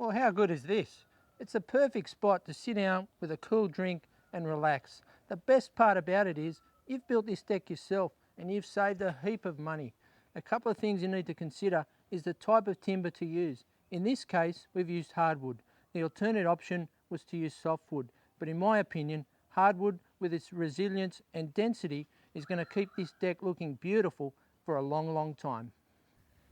Well, how good is this? It's a perfect spot to sit down with a cool drink and relax. The best part about it is you've built this deck yourself and you've saved a heap of money. A couple of things you need to consider is the type of timber to use. In this case, we've used hardwood. The alternate option was to use softwood, but in my opinion, hardwood with its resilience and density is going to keep this deck looking beautiful for a long time.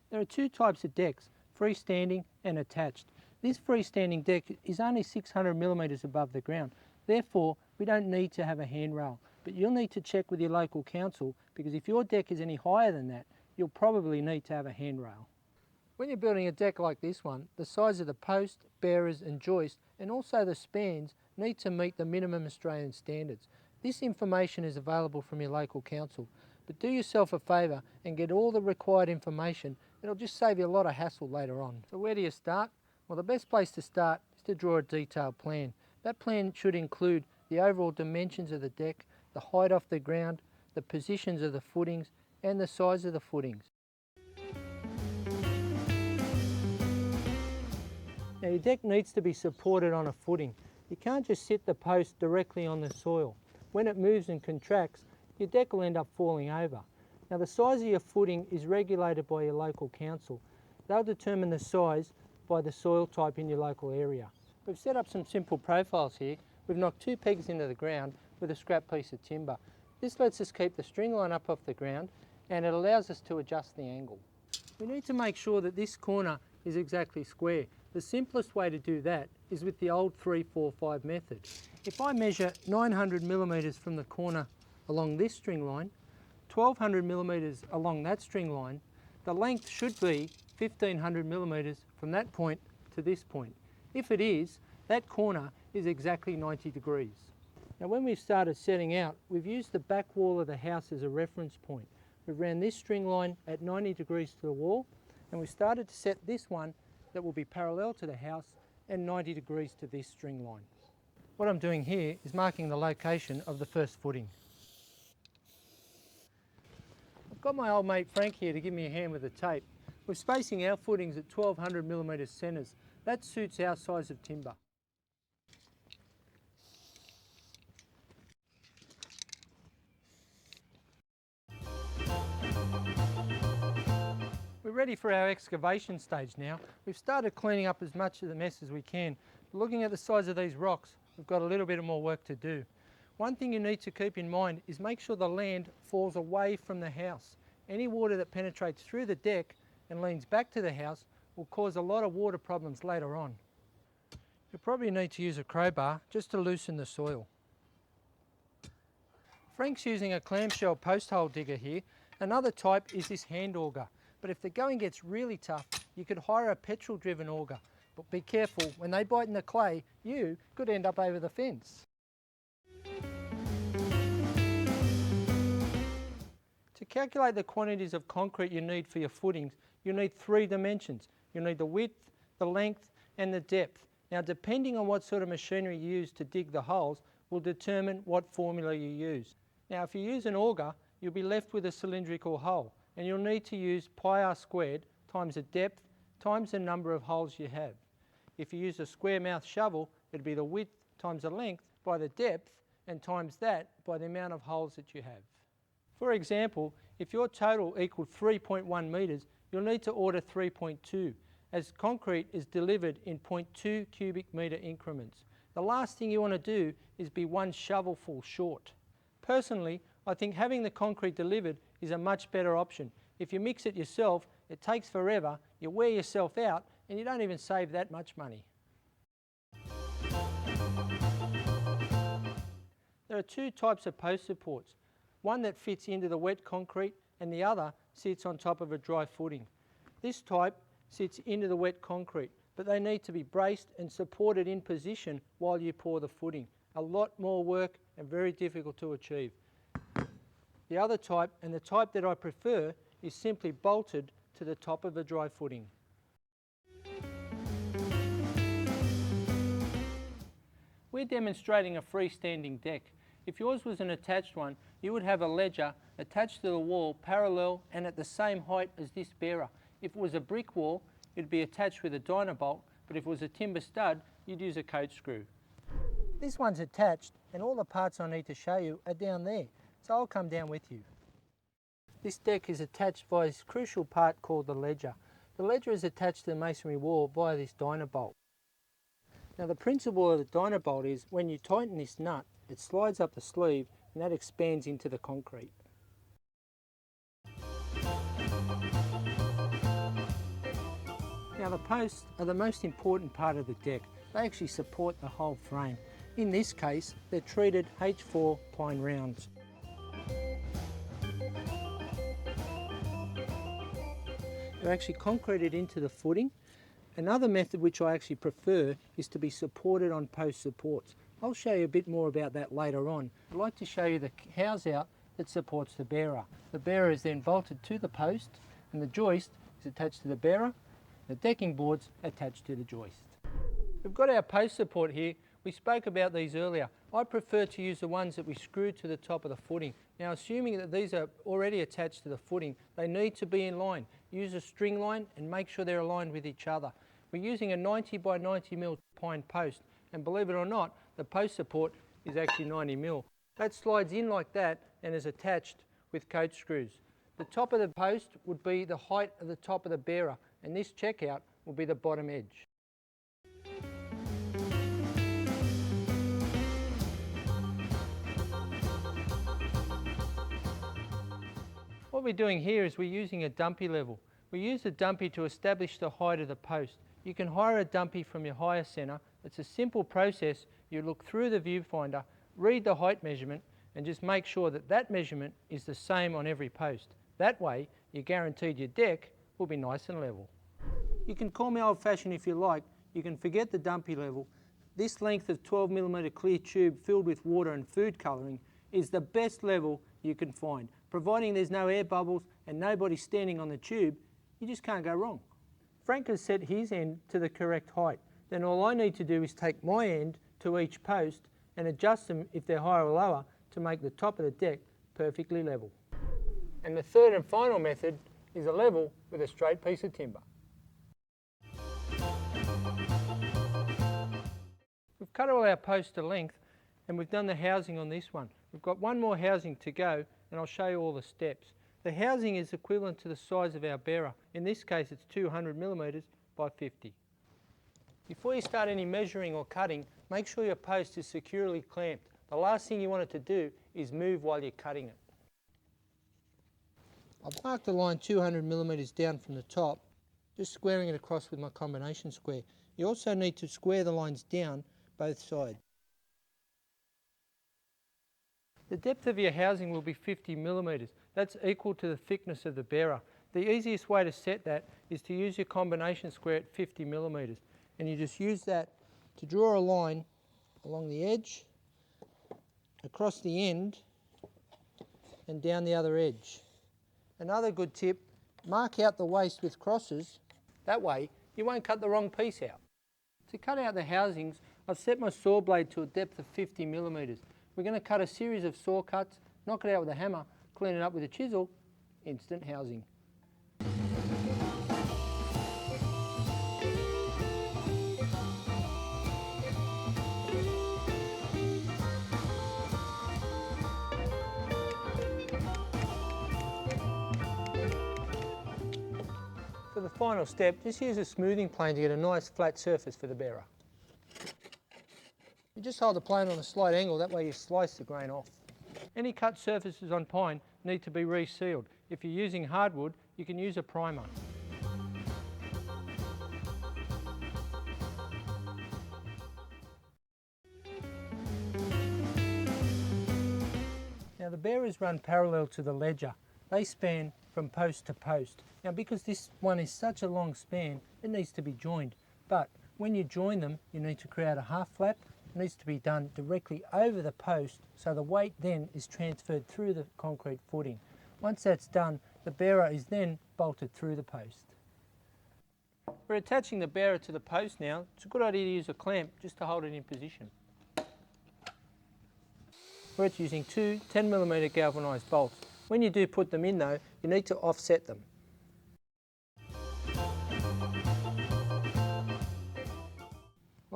There are two types of decks, freestanding and attached. This freestanding deck is only 600 millimetres above the ground. Therefore, we don't need to have a handrail, but you'll need to check with your local council because if your deck is any higher than that, you'll probably need to have a handrail. When you're building a deck like this one, the size of the post, bearers and joist and also the spans need to meet the minimum Australian standards. This information is available from your local council, but do yourself a favour and get all the required information. It'll just save you a lot of hassle later on. So where do you start? Well, the best place to start is to draw a detailed plan. That plan should include the overall dimensions of the deck, the height off the ground, the positions of the footings and the size of the footings. Now your deck needs to be supported on a footing. You can't just sit the post directly on the soil. When it moves and contracts, your deck will end up falling over. Now the size of your footing is regulated by your local council. They'll determine the size by the soil type in your local area. We've set up some simple profiles here. We've knocked 2 pegs into the ground with a scrap piece of timber. This lets us keep the string line up off the ground and it allows us to adjust the angle. We need to make sure that this corner is exactly square. The simplest way to do that is with the old 3-4-5 method. If I measure 900 millimetres from the corner along this string line, 1200 millimetres along that string line, the length should be 1500 millimetres from that point to this point. If it is, that corner is exactly 90 degrees. Now when we've started setting out, we've used the back wall of the house as a reference point. We've ran this string line at 90 degrees to the wall and we started to set this one that will be parallel to the house and 90 degrees to this string line. What I'm doing here is marking the location of the first footing. I've got my old mate Frank here to give me a hand with the tape. We're spacing our footings at 1200 millimetre centres. That suits our size of timber. We're ready for our excavation stage now. We've started cleaning up as much of the mess as we can. Looking at the size of these rocks, we've got a little bit more work to do. One thing you need to keep in mind is make sure the land falls away from the house. Any water that penetrates through the deck and leans back to the house will cause a lot of water problems later on. You'll probably need to use a crowbar just to loosen the soil. Frank's using a clamshell post hole digger here. Another type is this hand auger. But if the going gets really tough, you could hire a petrol driven auger. But be careful, when they bite in the clay, you could end up over the fence. To calculate the quantities of concrete you need for your footings, you need 3 dimensions. You need the width, the length and the depth. Now depending on what sort of machinery you use to dig the holes will determine what formula you use. Now if you use an auger, you'll be left with a cylindrical hole and you'll need to use pi r squared times the depth times the number of holes you have. If you use a square mouth shovel, it'll be the width times the length by the depth and times that by the amount of holes that you have. For example, if your total equaled 3.1 metres, you'll need to order 3.2 as concrete is delivered in 0.2 cubic metre increments. The last thing you want to do is be 1 shovelful short. Personally, I think having the concrete delivered is a much better option. If you mix it yourself, it takes forever, you wear yourself out and you don't even save that much money. There are 2 types of post supports. One that fits into the wet concrete and the other sits on top of a dry footing. This type sits into the wet concrete, but they need to be braced and supported in position while you pour the footing. A lot more work and very difficult to achieve. The other type, and the type that I prefer, is simply bolted to the top of a dry footing. We're demonstrating a freestanding deck. If yours was an attached one, you would have a ledger attached to the wall parallel and at the same height as this bearer. If it was a brick wall, it'd be attached with a dynobolt, but if it was a timber stud, you'd use a coat screw. This one's attached, and all the parts I need to show you are down there, so I'll come down with you. This deck is attached by this crucial part called the ledger. The ledger is attached to the masonry wall via this dynobolt. Now the principle of the dynobolt is when you tighten this nut, it slides up the sleeve and that expands into the concrete. Now the posts are the most important part of the deck. They actually support the whole frame. In this case, they're treated H4 pine rounds. They're actually concreted into the footing. Another method which I actually prefer is to be supported on post supports. I'll show you a bit more about that later on. I'd like to show you the house out that supports the bearer. The bearer is then bolted to the post and the joist is attached to the bearer. The decking board's attached to the joist. We've got our post support here. We spoke about these earlier. I prefer to use the ones that we screw to the top of the footing. Now assuming that these are already attached to the footing, they need to be in line. Use a string line and make sure they're aligned with each other. We're using a 90 by 90 mm pine post, and believe it or not, the post support is actually 90 mm. That slides in like that and is attached with coat screws. The top of the post would be the height of the top of the bearer, and this checkout will be the bottom edge. What we're doing here is we're using a dumpy level. We use a dumpy to establish the height of the post. You can hire a dumpy from your hire centre. It's a simple process. You look through the viewfinder, read the height measurement, and just make sure that that measurement is the same on every post. That way, you're guaranteed your deck will be nice and level. You can call me old-fashioned if you like. You can forget the dumpy level. This length of 12 mm clear tube filled with water and food colouring is the best level you can find. Providing there's no air bubbles and nobody standing on the tube, you just can't go wrong. Frank has set his end to the correct height. Then all I need to do is take my end to each post and adjust them if they're higher or lower to make the top of the deck perfectly level. And the third and final method is a level with a straight piece of timber. We've cut all our posts to length and we've done the housing on this one. We've got one more housing to go and I'll show you all the steps. The housing is equivalent to the size of our bearer. In this case it's 200 mm by 50. Before you start any measuring or cutting, make sure your post is securely clamped. The last thing you want it to do is move while you're cutting it. I've marked the line 200 mm down from the top, just squaring it across with my combination square. You also need to square the lines down both sides. The depth of your housing will be 50 mm. That's equal to the thickness of the bearer. The easiest way to set that is to use your combination square at 50 mm. And you just use that to draw a line along the edge, across the end, and down the other edge. Another good tip, mark out the waist with crosses. That way you won't cut the wrong piece out. To cut out the housings, I've set my saw blade to a depth of 50 mm. We're going to cut a series of saw cuts, knock it out with a hammer, clean it up with a chisel, instant housing. For the final step, just use a smoothing plane to get a nice flat surface for the bearer. You just hold the plane on a slight angle, that way you slice the grain off. Any cut surfaces on pine need to be resealed. If you're using hardwood, you can use a primer. Now the bearers run parallel to the ledger. They span from post to post. Now because this one is such a long span, it needs to be joined. But when you join them, you need to create a half flap. It needs to be done directly over the post, so the weight then is transferred through the concrete footing. Once that's done, the bearer is then bolted through the post. We're attaching the bearer to the post now. It's a good idea to use a clamp just to hold it in position. We're using two 10 mm galvanised bolts. When you do put them in though, you need to offset them.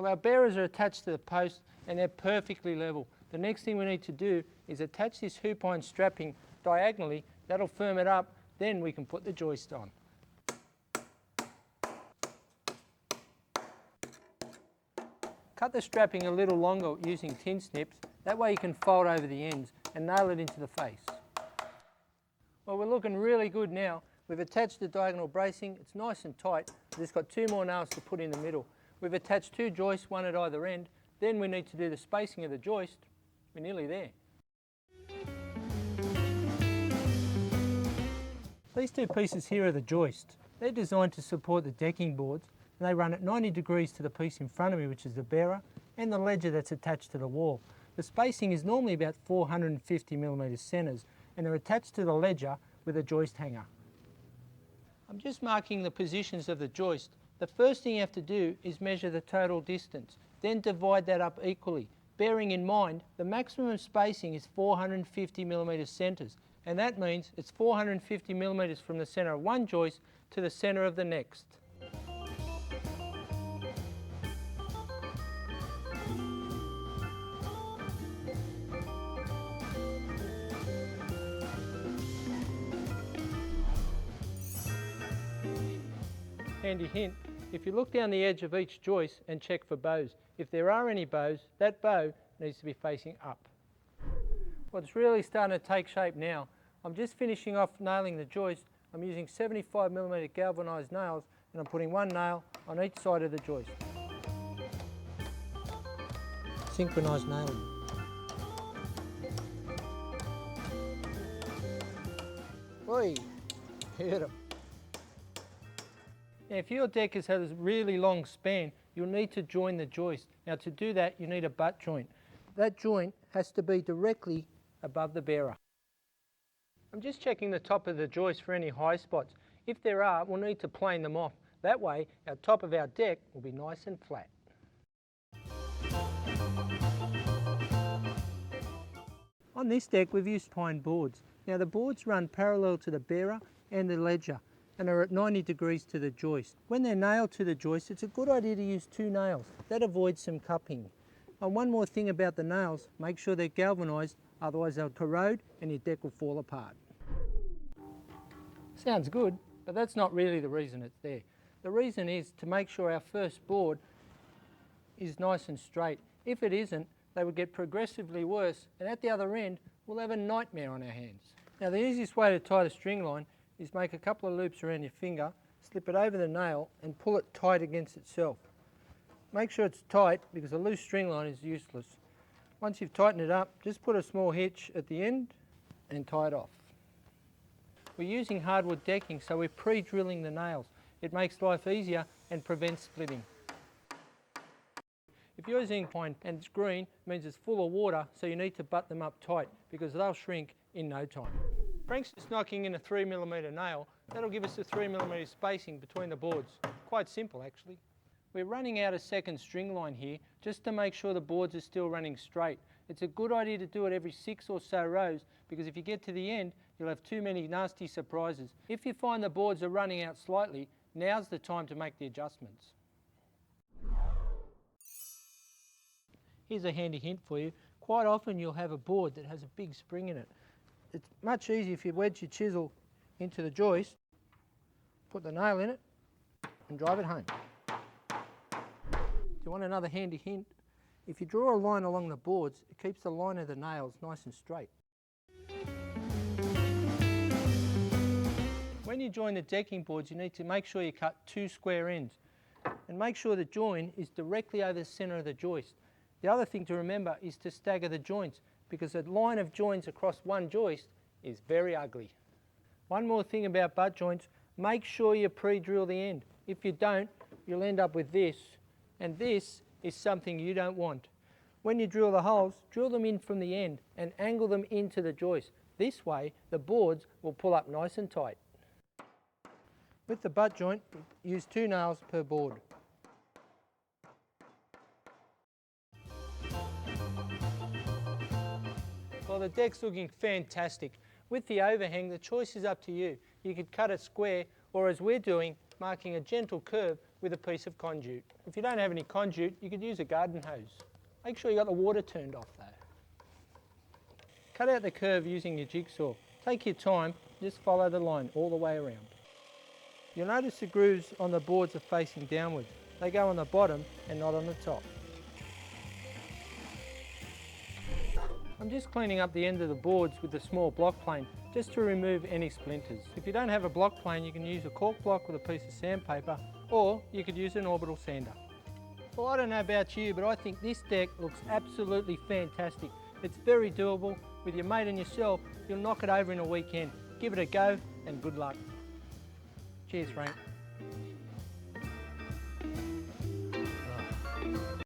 Well, our bearers are attached to the post and they're perfectly level. The next thing we need to do is attach this hoop iron strapping diagonally. That'll firm it up, then we can put the joist on. Cut the strapping a little longer using tin snips, that way you can fold over the ends and nail it into the face. Well, we're looking really good now. We've attached the diagonal bracing, it's nice and tight. We've just got 2 more nails to put in the middle. We've attached 2 joists, one at either end. Then we need to do the spacing of the joist. We're nearly there. These 2 pieces here are the joists. They're designed to support the decking boards, and they run at 90 degrees to the piece in front of me, which is the bearer, and the ledger that's attached to the wall. The spacing is normally about 450mm centres, and they're attached to the ledger with a joist hanger. I'm just marking the positions of the joist. The first thing you have to do is measure the total distance, then divide that up equally, bearing in mind the maximum spacing is 450mm centres, and that means it's 450mm from the centre of one joist to the centre of the next. Handy hint, if you look down the edge of each joist and check for bows, if there are any bows, that bow needs to be facing up. Well, it's really starting to take shape now. I'm just finishing off nailing the joist. I'm using 75mm galvanised nails and I'm putting 1 nail on each side of the joist. Synchronised nailing. Oi, hit 'em. Now, if your deck has had a really long span, you'll need to join the joist. Now, to do that, you need a butt joint. That joint has to be directly above the bearer. I'm just checking the top of the joist for any high spots. If there are, we'll need to plane them off. That way, our top of our deck will be nice and flat. On this deck, we've used pine boards. Now, the boards run parallel to the bearer and the ledger, and are at 90 degrees to the joist. When they're nailed to the joist, it's a good idea to use 2 nails. That avoids some cupping. And one more thing about the nails, make sure they're galvanised, otherwise they'll corrode and your deck will fall apart. Sounds good, but that's not really the reason it's there. The reason is to make sure our first board is nice and straight. If it isn't, they will get progressively worse, and at the other end, we'll have a nightmare on our hands. Now, the easiest way to tie the string line is make a couple of loops around your finger, slip it over the nail and pull it tight against itself. Make sure it's tight because a loose string line is useless. Once you've tightened it up, just put a small hitch at the end and tie it off. We're using hardwood decking, so we're pre-drilling the nails. It makes life easier and prevents splitting. If you're using pine and it's green, it means it's full of water, so you need to butt them up tight because they'll shrink in no time. Frank's just knocking in a 3mm nail. That'll give us a 3mm spacing between the boards. Quite simple, actually. We're running out a second string line here just to make sure the boards are still running straight. It's a good idea to do it every 6 or so rows because if you get to the end, you'll have too many nasty surprises. If you find the boards are running out slightly, now's the time to make the adjustments. Here's a handy hint for you. Quite often you'll have a board that has a big spring in it. It's much easier if you wedge your chisel into the joist, put the nail in it and drive it home. Do you want another handy hint? If you draw a line along the boards, it keeps the line of the nails nice and straight. When you join the decking boards, you need to make sure you cut 2 square ends and make sure the join is directly over the centre of the joist. The other thing to remember is to stagger the joints because a line of joins across one joist is very ugly. One more thing about butt joints, make sure you pre-drill the end. If you don't, you'll end up with this, and this is something you don't want. When you drill the holes, drill them in from the end and angle them into the joist. This way, the boards will pull up nice and tight. With the butt joint, use 2 nails per board. Well, the deck's looking fantastic. With the overhang, the choice is up to you. You could cut it square, or as we're doing, marking a gentle curve with a piece of conduit. If you don't have any conduit, you could use a garden hose. Make sure you got the water turned off though. Cut out the curve using your jigsaw. Take your time, just follow the line all the way around. You'll notice the grooves on the boards are facing downwards. They go on the bottom and not on the top. I'm just cleaning up the end of the boards with a small block plane just to remove any splinters. If you don't have a block plane, you can use a cork block with a piece of sandpaper, or you could use an orbital sander. Well, I don't know about you, but I think this deck looks absolutely fantastic. It's very doable. With your mate and yourself, you'll knock it over in a weekend. Give it a go and good luck. Cheers, Frank.